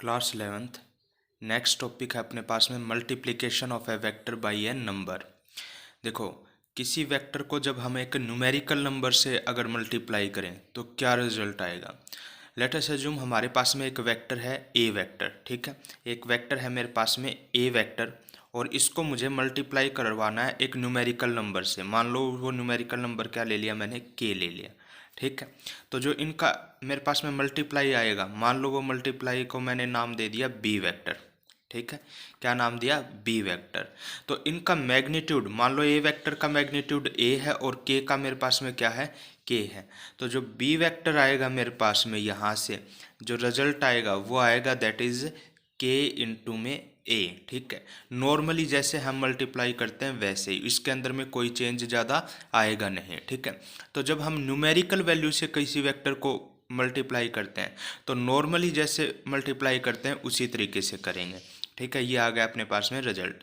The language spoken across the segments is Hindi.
Class 11th। नेक्स्ट टॉपिक है अपने पास में multiplication of A vector by A number. देखो, किसी वेक्टर को जब हम एक न्यूमेरिकल नंबर से अगर मल्टीप्लाई करें तो क्या रिजल्ट आएगा। लेट अस अज्यूम हमारे पास में एक वेक्टर है ए वेक्टर, ठीक है। एक वेक्टर है मेरे पास में ए वेक्टर और इसको मुझे मल्टीप्लाई करवाना है एक न्यूमेरिकल नंबर से। मान लो वो न्यूमेरिकल नंबर क्या ले लिया मैंने, के ले लिया, ठीक है। तो जो इनका मेरे पास में मल्टीप्लाई आएगा, मान लो वो मल्टीप्लाई को मैंने नाम दे दिया बी वेक्टर, ठीक है। क्या नाम दिया, बी वेक्टर। तो इनका मैग्नीट्यूड, मान लो ए वेक्टर का मैग्नीट्यूड ए है और के का मेरे पास में क्या है, के है। तो जो बी वेक्टर आएगा मेरे पास में यहाँ से जो रिजल्ट आएगा वो आएगा दैट इज के इंटू में ए, ठीक है। नॉर्मली जैसे हम मल्टीप्लाई करते हैं वैसे ही, इसके अंदर में कोई चेंज ज़्यादा आएगा नहीं, ठीक है। तो जब हम न्यूमेरिकल वैल्यू से किसी वेक्टर को मल्टीप्लाई करते हैं तो नॉर्मली जैसे मल्टीप्लाई करते हैं उसी तरीके से करेंगे, ठीक है। ये आ गया अपने पास में रिजल्ट।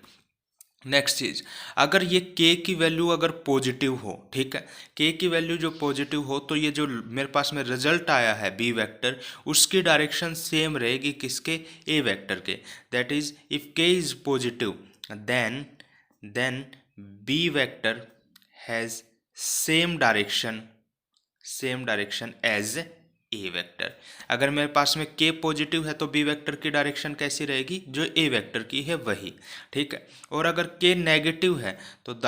नेक्स्ट चीज, अगर ये k की वैल्यू अगर पॉजिटिव हो, ठीक है, k की वैल्यू जो पॉजिटिव हो तो ये जो मेरे पास में रिजल्ट आया है b वेक्टर, उसकी डायरेक्शन सेम रहेगी किसके, a वेक्टर के। That is if k is positive then b vector has same direction as a vector. अगर मेरे पास में k पॉजिटिव है तो b वेक्टर की डायरेक्शन कैसी रहेगी, जो a वेक्टर की है वही, ठीक है। और अगर k नेगेटिव है तो the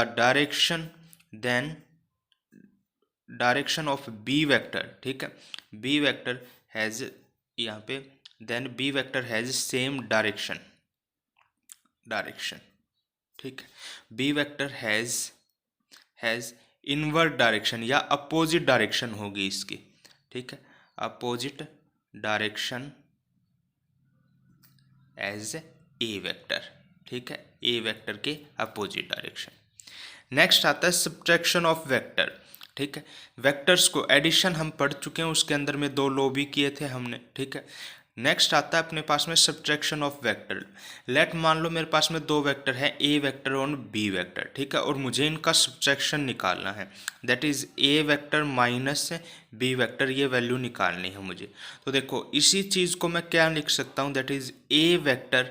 direction of b vector, ठीक है, b वेक्टर हैज यहाँ पे then b vector has same direction, ठीक है। b vector has invert direction या अपोजिट डायरेक्शन होगी इसकी, ठीक है, opposite direction as a vector, ठीक है, ए वेक्टर के अपोजिट डायरेक्शन। नेक्स्ट आता है सब्ट्रैक्शन ऑफ वेक्टर, ठीक है। वेक्टर्स को एडिशन हम पढ़ चुके हैं, उसके अंदर में 2 लॉ भी किए थे हमने, ठीक है। नेक्स्ट आता है अपने पास में सब्ट्रैक्शन ऑफ वेक्टर। लेट मान लो मेरे पास में 2 वेक्टर है, ए वेक्टर और बी वेक्टर, ठीक है, और मुझे इनका सब्ट्रैक्शन निकालना है। That is a vector minus B vector, ये वैल्यू निकालनी है मुझे। तो देखो इसी चीज़ को मैं क्या लिख सकता हूँ, that is a vector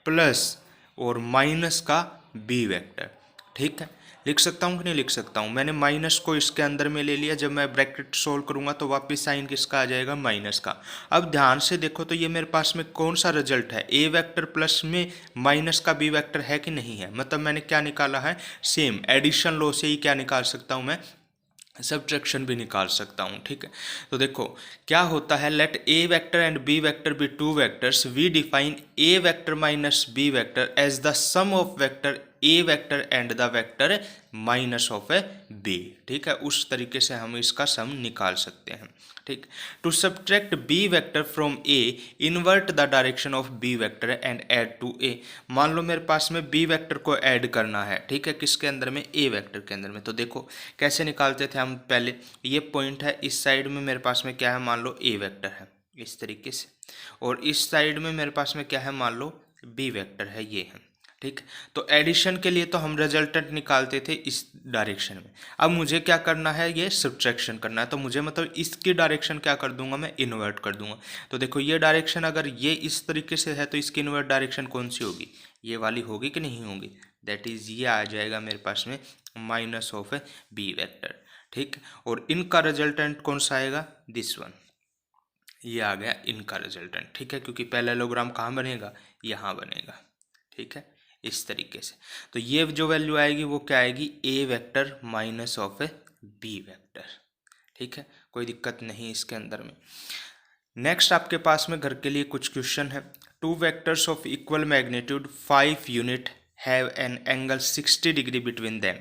plus और माइनस का बी वेक्टर, ठीक है। लिख सकता हूँ कि नहीं लिख सकता हूँ, मैंने माइनस को इसके अंदर में ले लिया। जब मैं ब्रैकेट सोल्व करूँगा तो वापस साइन किसका आ जाएगा, माइनस का। अब ध्यान से देखो तो ये मेरे पास में कौन सा रिजल्ट है, ए वेक्टर प्लस में माइनस का बी वेक्टर है कि नहीं है। मतलब मैंने क्या निकाला है, सेम एडिशन लॉ से ही क्या निकाल सकता हूँ मैं, सब्ट्रैक्शन भी निकाल सकता हूँ, ठीक है। तो देखो क्या होता है, let A vector and B vector B 2 vectors, we define A vector minus B vector as the sum of vector A vector and the vector minus of A B, ठीक है। उस तरीके से हम इसका सम निकाल सकते हैं, ठीक। To subtract B vector from A, invert the direction of B vector and add to A. मान लो मेरे पास में बी वेक्टर को ऐड करना है, ठीक है, किसके अंदर में, ए वेक्टर के अंदर में। तो देखो कैसे निकालते थे हम पहले, ये पॉइंट है, इस साइड में मेरे पास में क्या है, मान लो ए वेक्टर है इस तरीके से, और इस साइड में मेरे पास में क्या है, मान लो बी वेक्टर है, ये है, ठीक। तो एडिशन के लिए तो हम रिजल्टेंट निकालते थे इस डायरेक्शन में। अब मुझे क्या करना है, ये सब्ट्रैक्शन करना है, तो मुझे मतलब इसकी डायरेक्शन क्या कर दूंगा, मैं इन्वर्ट कर दूंगा। तो देखो ये डायरेक्शन अगर ये इस तरीके से है तो इसकी इन्वर्ट डायरेक्शन कौन सी होगी, ये वाली होगी कि नहीं होगी। दैट इज ये आ जाएगा मेरे पास में माइनस ऑफ बी वेक्टर, ठीक। और इनका रिजल्टेंट कौन सा आएगा, दिस वन, ये आ गया इनका रिजल्टेंट, ठीक है, क्योंकि पहला लोग्राम कहाँ बनेगा, यहाँ बनेगा, ठीक है, इस तरीके से। तो ये जो वैल्यू आएगी वो क्या आएगी, A vector minus of B vector, ठीक है, कोई दिक्कत नहीं इसके अंदर में। नेक्स्ट आपके पास में घर के लिए कुछ क्वेश्चन है। 2 vectors of equal magnitude 5 unit have an angle 60 degree between them.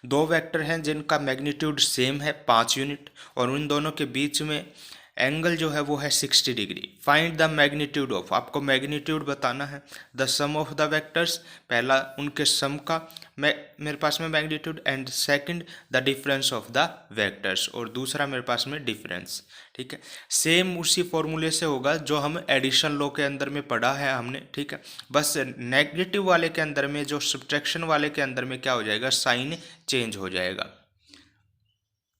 2 vector हैं जिनका मैग्नीट्यूड सेम है 5 यूनिट और उन दोनों के बीच में एंगल जो है वो है 60 degree. Find the magnitude of, आपको मैग्नीट्यूड बताना है, the sum of the vectors, पहला उनके सम का मेरे पास में magnitude, and second the difference of the vectors, और दूसरा मेरे पास में डिफरेंस, ठीक है। सेम उसी फॉर्मूले से होगा जो हम एडिशन लॉ के अंदर में पढ़ा है हमने, ठीक है। बस नेगेटिव वाले के अंदर में, जो सब्ट्रैक्शन वाले के अंदर में क्या हो जाएगा, साइन चेंज हो जाएगा।